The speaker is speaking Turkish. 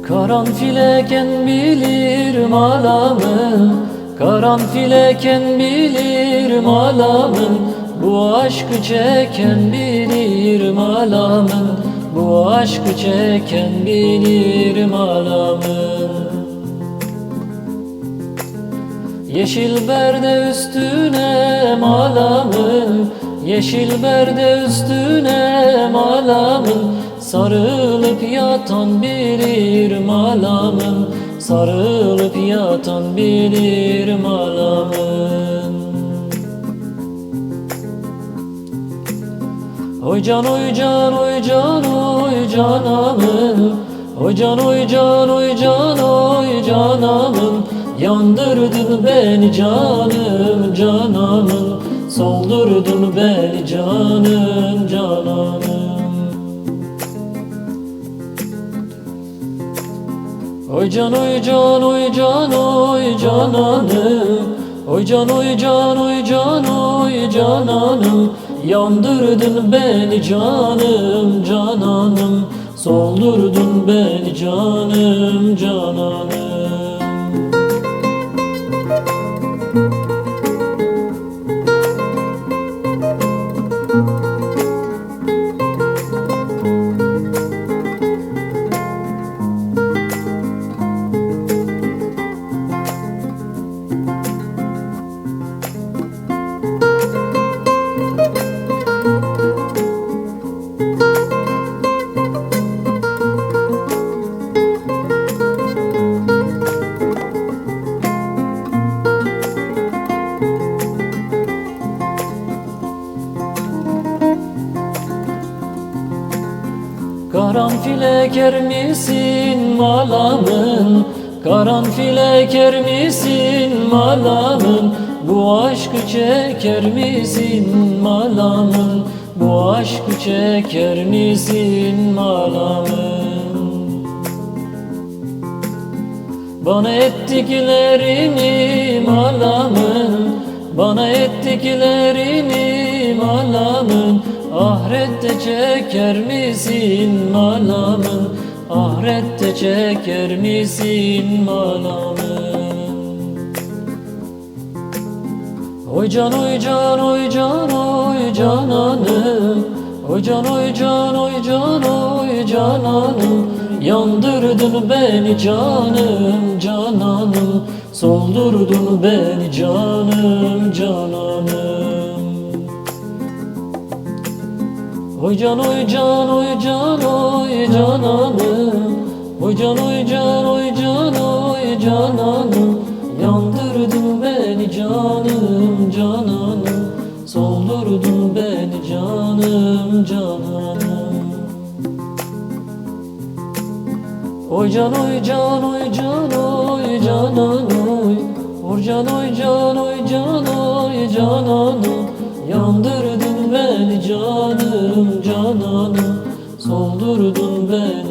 Karanfileken bilirim alamı, karanfileken bilirim alamı. Bu aşkı çeken bilirim alamı, bu aşkı çeken bilirim alamı. Yeşil berde üstüne malamın, yeşil berde üstüne malamın. Sarılıp yatan bilirim alamın, sarılıp yatan bilirim alamın. Oy can oy can oy can oy canamın, oy can oy can oy can oy canamın. Yandırdın beni canım cananım, soldurdun beni canım cananım. Oy can oy can oy can oy cananım, oy can oy can oy can oy cananım. Yandırdın beni canım cananım, soldurdun beni canım cananım. Karanfil eker misin malamın, karanfil eker misin malamın. Bu aşkı çeker misin malamın, bu aşkı çeker misin malamın. Bana ettiklerini malamın, bana ettiklerini malamın. Ahirette çeker misin malamın, ahirette çeker misin malamın. Oy can oy can oy can oy cananım, oy can oy can oy can oy cananım. Yandırdın beni canım cananım, soldurdun beni canım cananım. Oy can oy can oy can oy cananım, oy can oy can oy can oy cananım. Yandırdın beni canım cananım, soldurdun beni canım cananım. Oy can oy can oy can oy cananım, oy can oy can oy can oy cananım. Yandırdın beni canım cananım, soldurdun beni